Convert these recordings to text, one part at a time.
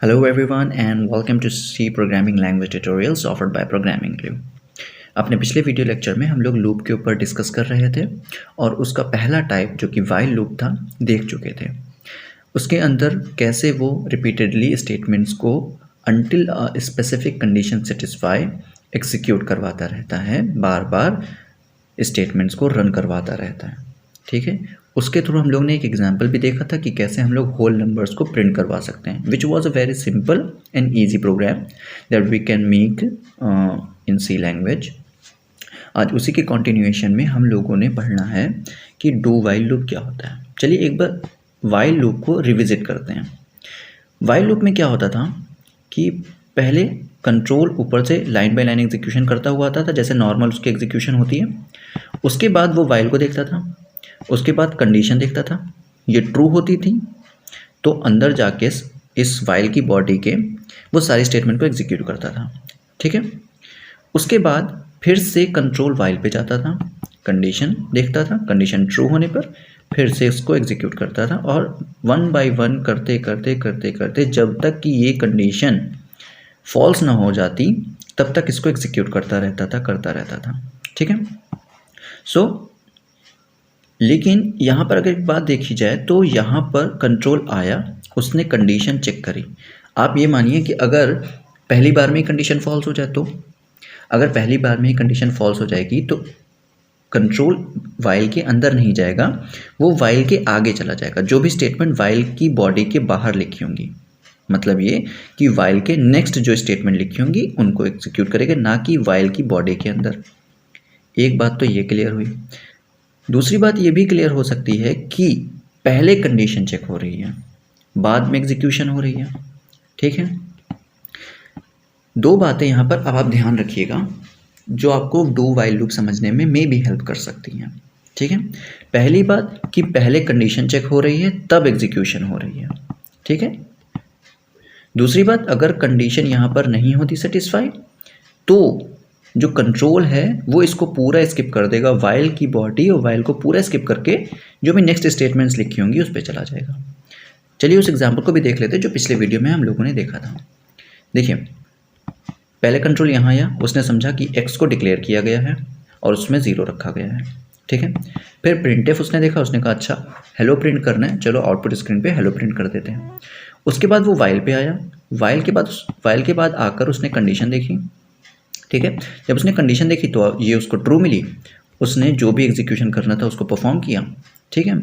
Hello everyone and welcome to C Programming Language Tutorials offered by Programming Glue। अपने पिछले video lecture में हम लोग लूप के ऊपर डिस्कस कर रहे थे और उसका पहला टाइप जो कि वाइल लूप था देख चुके थे। उसके अंदर कैसे वो रिपीटेडली स्टेटमेंट्स को until a specific condition satisfy execute करवाता रहता है, बार बार स्टेटमेंट्स को रन करवाता रहता है। ठीक है, उसके थ्रू हम लोग ने एक एग्जांपल भी देखा था कि कैसे हम लोग होल नंबर्स को प्रिंट करवा सकते हैं, which was a very simple and easy program that we can make in C language. आज उसी के कॉन्टिन्यूएशन में हम लोगों ने पढ़ना है कि डू वाइल लूप क्या होता है। चलिए एक बार वाइल लूप को रिविजिट करते हैं। वाइल लूप में क्या होता था कि पहले कंट्रोल ऊपर से लाइन बाय लाइन एग्जीक्यूशन करता हुआ आता था, जैसे नॉर्मल उसकी एग्जीक्यूशन होती है। उसके बाद वो वाइल को देखता था, उसके बाद कंडीशन देखता था, ये ट्रू होती थी तो अंदर जाके इस वाइल की बॉडी के वो सारी स्टेटमेंट को एग्जीक्यूट करता था। ठीक है, उसके बाद फिर से कंट्रोल वाइल पे जाता था, कंडीशन देखता था, कंडीशन ट्रू होने पर फिर से इसको एग्जीक्यूट करता था और वन बाय वन करते करते करते करते जब तक कि ये कंडीशन फॉल्स ना हो जाती तब तक इसको एग्जीक्यूट करता रहता था। ठीक है, सो लेकिन यहाँ पर अगर एक बात देखी जाए तो यहाँ पर कंट्रोल आया, उसने कंडीशन चेक करी। आप ये मानिए कि अगर पहली बार में ही कंडीशन फॉल्स हो जाए तो अगर पहली बार में ही कंडीशन फॉल्स हो जाएगी तो कंट्रोल वाइल के अंदर नहीं जाएगा, वो वाइल के आगे चला जाएगा। जो भी स्टेटमेंट वाइल की बॉडी के बाहर लिखी होंगी, मतलब ये कि वाइल के नेक्स्ट जो स्टेटमेंट लिखी होंगी उनको एग्जीक्यूट करेगा, ना कि वाइल की बॉडी के अंदर। एक बात तो ये क्लियर हुई। दूसरी बात ये भी क्लियर हो सकती है कि पहले कंडीशन चेक हो रही है, बाद में एग्जीक्यूशन हो रही है। ठीक है, दो बातें यहाँ पर अब आप ध्यान रखिएगा जो आपको डू वाइल लूप समझने में मे भी हेल्प कर सकती हैं। ठीक है, पहली बात कि पहले कंडीशन चेक हो रही है तब एग्जीक्यूशन हो रही है। ठीक है, दूसरी बात अगर कंडीशन यहाँ पर नहीं होती सेटिस्फाई तो जो कंट्रोल है वो इसको पूरा स्किप कर देगा, वाइल की बॉडी और वाइल को पूरा स्किप करके जो भी नेक्स्ट स्टेटमेंट्स लिखी होंगी उस पर चला जाएगा। चलिए उस एग्जांपल को भी देख लेते हैं जो पिछले वीडियो में हम लोगों ने देखा था। देखिए पहले कंट्रोल यहाँ आया, उसने समझा कि एक्स को डिक्लेयर किया गया है और उसमें 0 रखा गया है। ठीक है, फिर प्रिंटफ उसने देखा, उसने कहा अच्छा हेलो प्रिंट करना है, चलो आउटपुट स्क्रीन पे हेलो प्रिंट कर देते हैं। उसके बाद वो वाइल पे आया, वाइल के बाद आकर उसने कंडीशन देखी। ठीक है, जब उसने कंडीशन देखी तो ये उसको ट्रू मिली, उसने जो भी एग्जीक्यूशन करना था उसको परफॉर्म किया। ठीक है,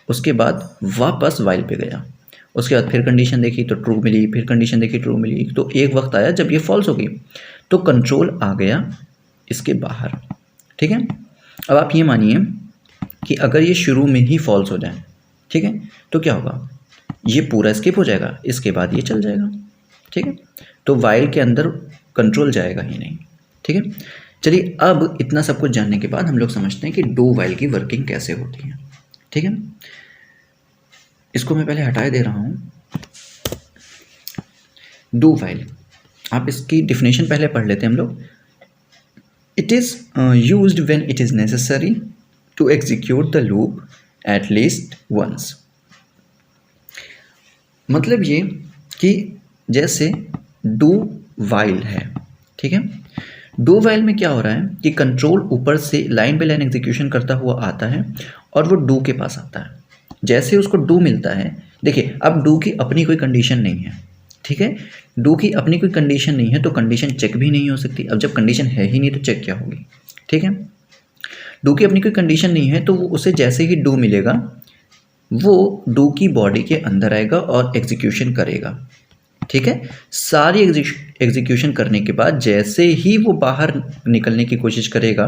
उसके बाद वापस वाइल पे गया, उसके बाद फिर कंडीशन देखी तो ट्रू मिली, फिर कंडीशन देखी ट्रू मिली, तो एक वक्त आया जब ये फॉल्स हो गई तो कंट्रोल आ गया इसके बाहर। ठीक है, अब आप ये मानिए कि अगर ये शुरू में ही फॉल्स हो जाए, ठीक है, तो क्या होगा, ये पूरा स्किप हो जाएगा, इसके बाद ये चल जाएगा। ठीक है, तो वाइल के अंदर कंट्रोल जाएगा ही नहीं। ठीक है, चलिए अब इतना सब कुछ जानने के बाद हम लोग समझते हैं कि डू वाइल की वर्किंग कैसे होती है। ठीक है, इसको मैं पहले हटाए दे रहा हूँ। डू वाइल, आप इसकी डिफिनेशन पहले पढ़ लेते हैं हम लोग। It is used when it is necessary to execute the loop at least once. मतलब ये कि जैसे डू वाइल है, ठीक है, डू वाइल में क्या हो रहा है कि कंट्रोल ऊपर से लाइन बाय लाइन एग्जीक्यूशन करता हुआ आता है और वो डू के पास आता है। जैसे उसको डू मिलता है, देखिए अब डू की अपनी कोई कंडीशन नहीं है। ठीक है, डू की अपनी कोई कंडीशन नहीं है तो कंडीशन चेक भी नहीं हो सकती। अब जब कंडीशन है ही नहीं तो चेक क्या होगी। ठीक है, डू की अपनी कोई कंडीशन नहीं है तो वो उसे जैसे ही डू मिलेगा वो डू की बॉडी के अंदर आएगा और एग्जीक्यूशन करेगा। ठीक है, सारी एग्जीक्यूशन करने के बाद जैसे ही वो बाहर निकलने की कोशिश करेगा,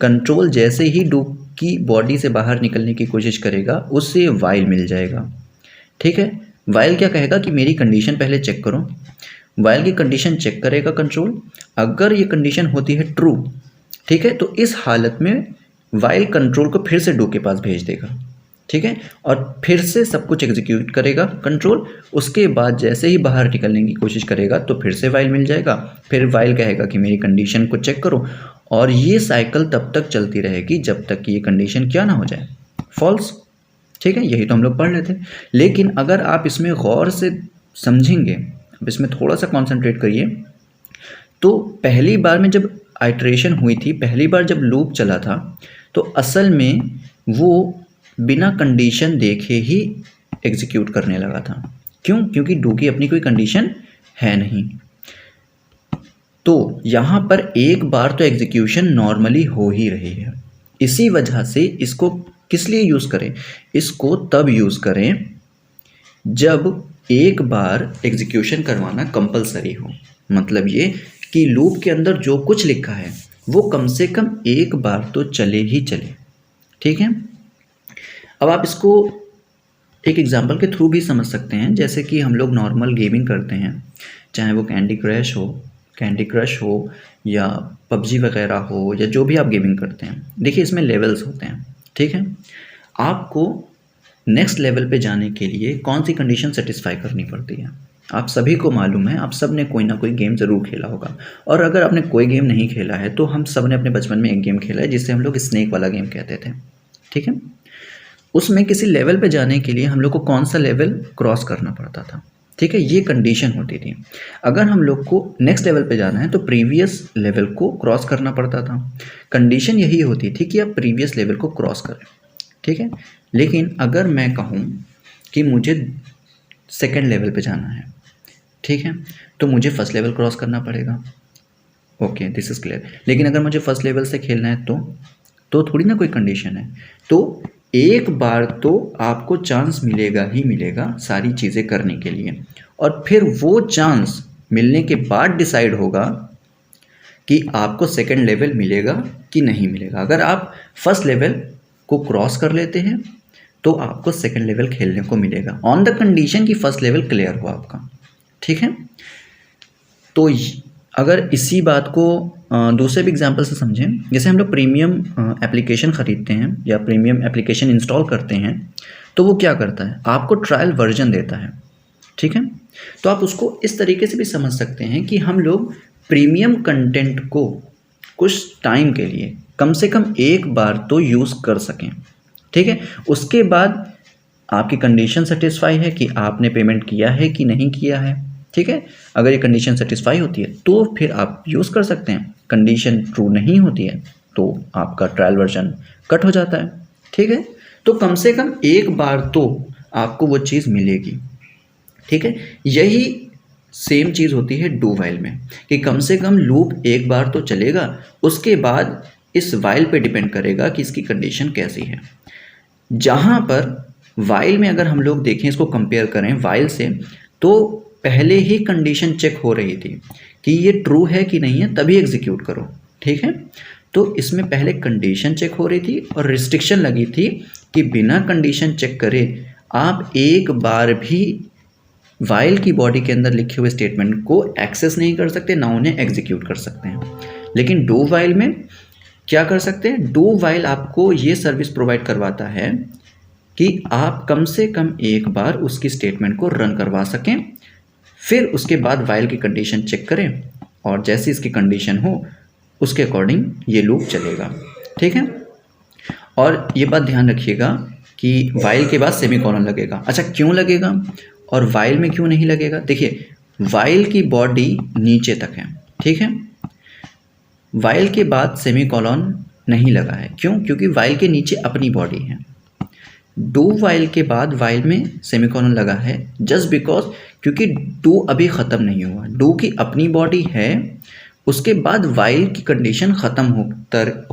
कंट्रोल जैसे ही डू की बॉडी से बाहर निकलने की कोशिश करेगा उससे वाइल मिल जाएगा। ठीक है, वाइल क्या कहेगा कि मेरी कंडीशन पहले चेक करो। वाइल की कंडीशन चेक करेगा कंट्रोल, अगर ये कंडीशन होती है ट्रू, ठीक है, तो इस हालत में वाइल कंट्रोल को फिर से डू के पास भेज देगा। ठीक है, और फिर से सब कुछ एग्जीक्यूट करेगा कंट्रोल। उसके बाद जैसे ही बाहर निकलने की कोशिश करेगा तो फिर से वाइल मिल जाएगा, फिर वाइल कहेगा कि मेरी कंडीशन को चेक करो, और ये साइकिल तब तक चलती रहेगी जब तक कि ये कंडीशन क्या ना हो जाए, फॉल्स। ठीक है, यही तो हम लोग पढ़ रहे थे। लेकिन अगर आप इसमें गौर से समझेंगे, अब इसमें थोड़ा सा कॉन्सेंट्रेट करिए। तो पहली बार में जब आइट्रेशन हुई थी, पहली बार जब लूप चला था, तो असल में वो बिना कंडीशन देखे ही एग्जीक्यूट करने लगा था। क्यों? क्योंकि डू की अपनी कोई कंडीशन है नहीं। तो यहाँ पर एक बार तो एग्जीक्यूशन नॉर्मली हो ही रही है। इसी वजह से इसको किस लिए यूज़ करें? इसको तब यूज़ करें जब एक बार एग्जीक्यूशन करवाना कंपलसरी हो। मतलब ये कि लूप के अंदर जो कुछ लिखा है वो कम से कम एक बार तो चले ही चले। ठीक है, अब आप इसको एक एग्जांपल के थ्रू भी समझ सकते हैं। जैसे कि हम लोग नॉर्मल गेमिंग करते हैं, चाहे वो कैंडी क्रश हो या पबजी वगैरह हो या जो भी आप गेमिंग करते हैं। देखिए इसमें लेवल्स होते हैं। ठीक है, आपको नेक्स्ट लेवल पे जाने के लिए कौन सी कंडीशन सेटिस्फाई करनी पड़ती है? आप सभी को मालूम है, आप सब ने कोई ना कोई गेम ज़रूर खेला होगा। और अगर आपने कोई गेम नहीं खेला है तो हम सब ने अपने बचपन में एक गेम खेला है जिसे हम लोग स्नेक वाला गेम कहते थे। ठीक है, उसमें किसी लेवल पे जाने के लिए हम लोग को कौन सा लेवल क्रॉस करना पड़ता था? ठीक है, ये कंडीशन होती थी। अगर हम लोग को नेक्स्ट लेवल पे जाना है तो प्रीवियस लेवल को क्रॉस करना पड़ता था। कंडीशन यही होती थी कि आप प्रीवियस लेवल को क्रॉस करें। ठीक है, लेकिन अगर मैं कहूँ कि मुझे सेकेंड लेवल पे जाना है, ठीक है, तो मुझे फर्स्ट लेवल क्रॉस करना पड़ेगा। Okay, this is clear. लेकिन अगर मुझे फर्स्ट लेवल से खेलना है तो थोड़ी ना कोई कंडीशन है। तो एक बार तो आपको चांस मिलेगा ही मिलेगा सारी चीज़ें करने के लिए, और फिर वो चांस मिलने के बाद डिसाइड होगा कि आपको सेकेंड लेवल मिलेगा कि नहीं मिलेगा। अगर आप फर्स्ट लेवल को क्रॉस कर लेते हैं तो आपको सेकेंड लेवल खेलने को मिलेगा, ऑन द कंडीशन कि फर्स्ट लेवल क्लियर हो आपका। ठीक है, तो अगर इसी बात को दूसरे भी एग्जांपल से समझें, जैसे हम लोग प्रीमियम एप्लीकेशन ख़रीदते हैं या प्रीमियम एप्लीकेशन इंस्टॉल करते हैं, तो वो क्या करता है? आपको ट्रायल वर्जन देता है। ठीक है, तो आप उसको इस तरीके से भी समझ सकते हैं कि हम लोग प्रीमियम कंटेंट को कुछ टाइम के लिए कम से कम एक बार तो यूज़ कर सकें। ठीक है, उसके बाद आपकी कंडीशन सेटिस्फाई है कि आपने पेमेंट किया है कि नहीं किया है। ठीक है, अगर ये कंडीशन सेटिस्फाई होती है तो फिर आप यूज़ कर सकते हैं। कंडीशन ट्रू नहीं होती है तो आपका ट्रायल वर्जन कट हो जाता है। ठीक है, तो कम से कम एक बार तो आपको वो चीज़ मिलेगी। ठीक है, यही सेम चीज़ होती है डू वाइल में कि कम से कम लूप एक बार तो चलेगा, उसके बाद इस वाइल पे डिपेंड करेगा कि इसकी कंडीशन कैसी है। जहाँ पर वाइल में अगर हम लोग देखें, इसको कंपेयर करें वाइल से, तो पहले ही कंडीशन चेक हो रही थी कि ये ट्रू है कि नहीं है, तभी एग्जीक्यूट करो। ठीक है, तो इसमें पहले कंडीशन चेक हो रही थी और रिस्ट्रिक्शन लगी थी कि बिना कंडीशन चेक करे आप एक बार भी वाइल की बॉडी के अंदर लिखे हुए स्टेटमेंट को एक्सेस नहीं कर सकते, ना उन्हें एग्जीक्यूट कर सकते हैं। लेकिन डू वाइल में क्या कर सकते हैं? डू वाइल आपको ये सर्विस प्रोवाइड करवाता है कि आप कम से कम एक बार उसकी स्टेटमेंट को रन करवा सकें, फिर उसके बाद वाइल की कंडीशन चेक करें और जैसी इसकी कंडीशन हो उसके अकॉर्डिंग ये लूप चलेगा। ठीक है, और ये बात ध्यान रखिएगा कि वाइल के बाद सेमीकोलन लगेगा। अच्छा, क्यों लगेगा और वाइल में क्यों नहीं लगेगा? देखिए, वाइल की बॉडी नीचे तक है। ठीक है, वाइल के बाद सेमीकोलन नहीं लगा है। क्यों? क्योंकि वाइल के नीचे अपनी बॉडी है। डू वाइल के बाद वाइल में सेमीकोलन लगा है जस्ट बिकॉज क्योंकि डू अभी ख़त्म नहीं हुआ, डू की अपनी बॉडी है, उसके बाद वाइल की कंडीशन ख़त्म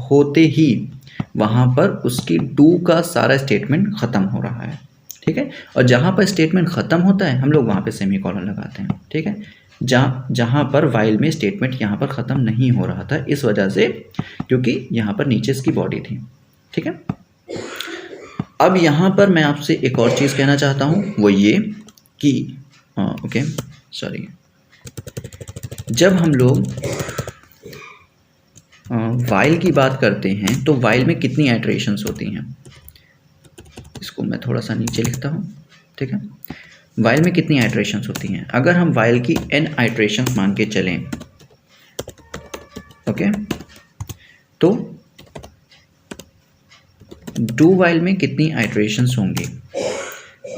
होते ही वहाँ पर उसकी डू का सारा स्टेटमेंट ख़त्म हो रहा है। ठीक है, और जहाँ पर स्टेटमेंट ख़त्म होता है हम लोग वहाँ पे सेमीकोलन लगाते हैं। ठीक है, जहाँ पर वाइल में स्टेटमेंट यहाँ पर ख़त्म नहीं हो रहा था, इस वजह से क्योंकि यहाँ पर नीचे इसकी बॉडी थी। ठीक है, अब यहाँ पर मैं आपसे एक और चीज़ कहना चाहता हूँ, वो ये कि ओके सॉरी, जब हम लोग वाइल की बात करते हैं तो वाइल में कितनी आइटरेशंस होती हैं? इसको मैं थोड़ा सा नीचे लिखता हूँ। ठीक है, वाइल में कितनी आइटरेशंस होती हैं? अगर हम वाइल की n आइटरेशंस मान के चलें, ओके, तो डू वाइल में कितनी आइटरेशंस होंगी?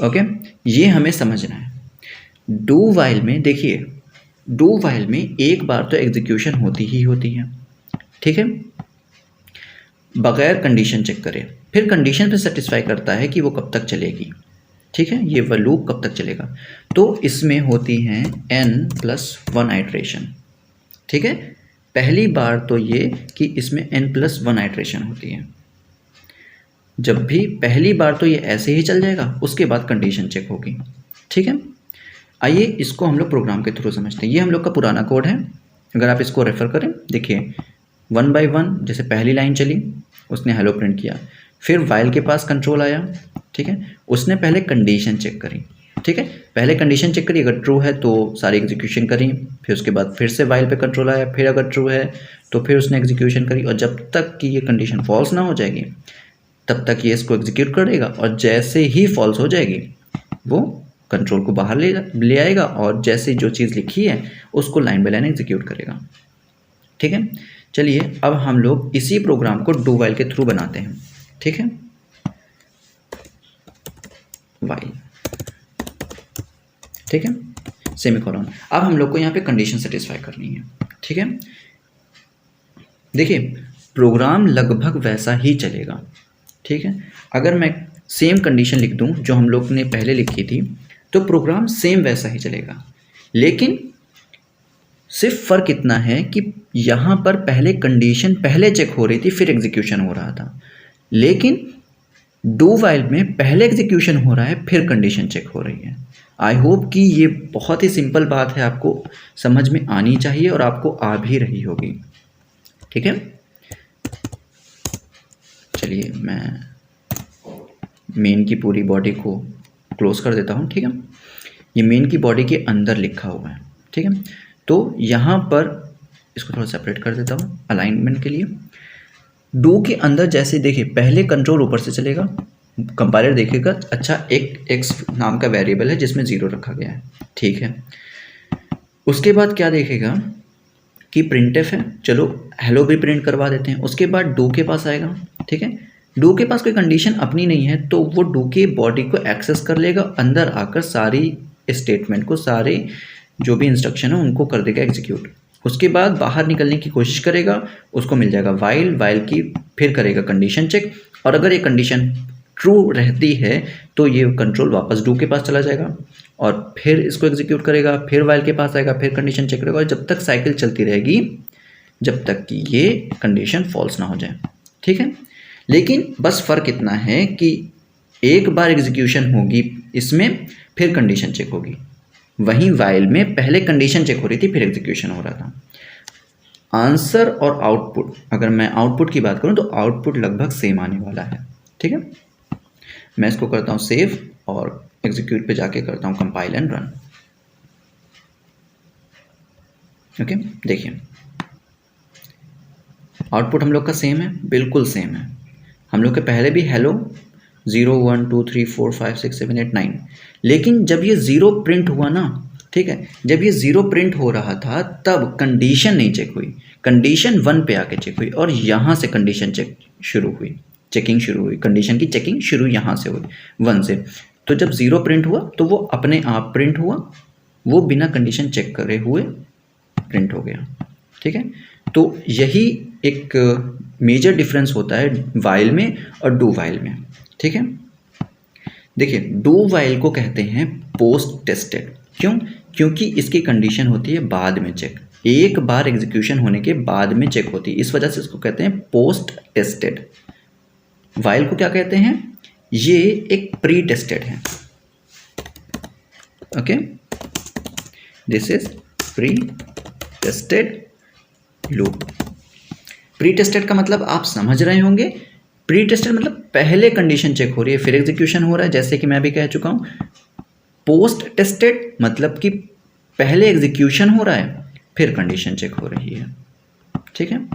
ओके, ये हमें समझना है। डू वाइल में देखिए, डू वाइल में एक बार तो एग्जीक्यूशन होती ही होती है, ठीक है, बगैर कंडीशन चेक करे। फिर कंडीशन पे सेटिस्फाई करता है कि वो कब तक चलेगी, ठीक है, ये वह लूप कब तक चलेगा। तो इसमें होती हैं n+1 आइट्रेशन, ठीक है। पहली बार तो ये कि इसमें n+1 आइट्रेशन होती है। जब भी पहली बार तो ये ऐसे ही चल जाएगा, उसके बाद कंडीशन चेक होगी, ठीक है। आइए इसको हम लोग प्रोग्राम के थ्रू समझते हैं। ये हम लोग का पुराना कोड है, अगर आप इसको रेफ़र करें, देखिए 1 बाय 1 जैसे पहली लाइन चली, उसने हेलो प्रिंट किया, फिर वाइल के पास कंट्रोल आया, ठीक है, उसने पहले कंडीशन चेक करी, ठीक है, पहले कंडीशन चेक करी, अगर ट्रू है तो सारी एग्जीक्यूशन करी, फिर उसके बाद फिर से वाइल पे कंट्रोल आया, फिर अगर ट्रू है तो फिर उसने एग्जीक्यूशन करी, और जब तक कि ये कंडीशन फॉल्स ना हो जाएगी तब तक ये इसको एग्जीक्यूट करेगा, और जैसे ही फॉल्स हो जाएगी वो कंट्रोल को बाहर ले आएगा, और जैसे जो चीज़ लिखी है उसको लाइन बाय लाइन एग्जीक्यूट करेगा, ठीक है। चलिए अब हम लोग इसी प्रोग्राम को डू वाइल के थ्रू बनाते हैं, ठीक है, वाइल, ठीक है, सेमीकोलन। अब हम लोग को यहाँ पे कंडीशन सेटिस्फाई करनी है, ठीक है। देखिए प्रोग्राम लगभग वैसा ही चलेगा, ठीक है। अगर मैं सेम कंडीशन लिख दूं जो हम लोग ने पहले लिखी थी तो प्रोग्राम सेम वैसा ही चलेगा, लेकिन सिर्फ फ़र्क इतना है कि यहाँ पर पहले कंडीशन पहले चेक हो रही थी फिर एग्जीक्यूशन हो रहा था, लेकिन डू वाइल में पहले एग्जीक्यूशन हो रहा है फिर कंडीशन चेक हो रही है। आई होप कि ये बहुत ही सिंपल बात है, आपको समझ में आनी चाहिए और आपको आ भी रही होगी, ठीक है। चलिए मैं मेन की पूरी बॉडी को क्लोज कर देता हूँ, ठीक है। ये मेन की बॉडी के अंदर लिखा हुआ है, ठीक है। तो यहाँ पर इसको थोड़ा सेपरेट कर देता हूँ अलाइनमेंट के लिए। डू के अंदर जैसे देखिए पहले कंट्रोल ऊपर से चलेगा, कंपाइलर देखेगा अच्छा एक एक्स नाम का वेरिएबल है जिसमें 0 रखा गया है, ठीक है। उसके बाद क्या देखेगा कि प्रिंटफ है, चलो हेलो भी प्रिंट करवा देते हैं। उसके बाद डू के पास आएगा, ठीक है। डू के पास कोई कंडीशन अपनी नहीं है तो वो डू की बॉडी को एक्सेस कर लेगा, अंदर आकर सारी स्टेटमेंट को, सारे जो भी इंस्ट्रक्शन है उनको कर देगा एग्जीक्यूट। उसके बाद बाहर निकलने की कोशिश करेगा, उसको मिल जाएगा वाइल, वाइल की फिर करेगा कंडीशन चेक, और अगर ये कंडीशन ट्रू रहती है तो ये कंट्रोल वापस डू के पास चला जाएगा और फिर इसको एग्जीक्यूट करेगा, फिर वाइल के पास आएगा, फिर कंडीशन चेक करेगा, और जब तक साइकिल चलती रहेगी जब तक कि ये कंडीशन फॉल्स ना हो जाए, ठीक है। लेकिन बस फ़र्क इतना है कि एक बार एग्जीक्यूशन होगी इसमें फिर कंडीशन चेक होगी, वहीं वाइल में पहले कंडीशन चेक हो रही थी फिर एग्जीक्यूशन हो रहा था। आंसर और आउटपुट, अगर मैं आउटपुट की बात करूं तो आउटपुट लगभग सेम आने वाला है, ठीक है। मैं इसको करता हूं सेव और एग्जीक्यूट पे जाके करता हूं कंपाइल एंड रन, ओके। देखिए आउटपुट हम लोग का सेम है, बिल्कुल सेम है। हम लोग के पहले भी हेलो 0 1 2 3 4 5 6 7 8 9, लेकिन जब ये 0 प्रिंट हुआ ना, ठीक है, जब ये 0 प्रिंट हो रहा था तब कंडीशन नहीं चेक हुई, कंडीशन 1 पे आके चेक हुई, और यहाँ से कंडीशन चेक शुरू हुई, चेकिंग शुरू हुई, कंडीशन की चेकिंग शुरू यहाँ से हुई 1 से। तो जब 0 प्रिंट हुआ तो वो अपने आप प्रिंट हुआ, वो बिना कंडीशन चेक करे हुए प्रिंट हो गया, ठीक है। तो यही एक मेजर डिफरेंस होता है वाइल में और डू वाइल में, ठीक है। देखिए डू वाइल को कहते हैं पोस्ट टेस्टेड, क्यों? क्योंकि इसकी कंडीशन होती है बाद में चेक, एक बार एग्जीक्यूशन होने के बाद में चेक होती है, इस वजह से इसको कहते हैं पोस्ट टेस्टेड। वाइल को क्या कहते हैं? ये एक प्री टेस्टेड है, okay, this is pre tested loop. Pre tested का मतलब आप समझ रहे होंगे, प्री टेस्टेड मतलब पहले कंडीशन चेक हो रही है फिर एग्जीक्यूशन हो रहा है, जैसे कि मैं भी कह चुका हूं। पोस्ट टेस्टेड मतलब कि पहले एग्जीक्यूशन हो रहा है फिर कंडीशन चेक हो रही है, ठीक है।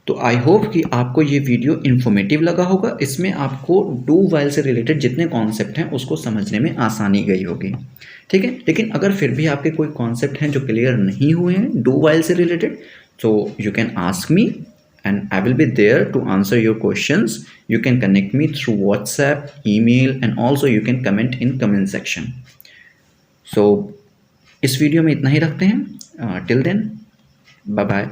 तो आई होप कि आपको ये वीडियो इन्फॉर्मेटिव लगा होगा, इसमें आपको डू वाइल से रिलेटेड जितने कॉन्सेप्ट हैं उसको समझने में आसानी गई होगी, ठीक है। लेकिन अगर फिर भी आपके कोई कॉन्सेप्ट हैं जो क्लियर नहीं हुए हैं डू वाइल से रिलेटेड, तो you can ask me and I will be there to answer your questions. You can connect me through WhatsApp, email, and also you can comment in comment section. So इस video में इतना ही रखते हैं। Till then bye bye.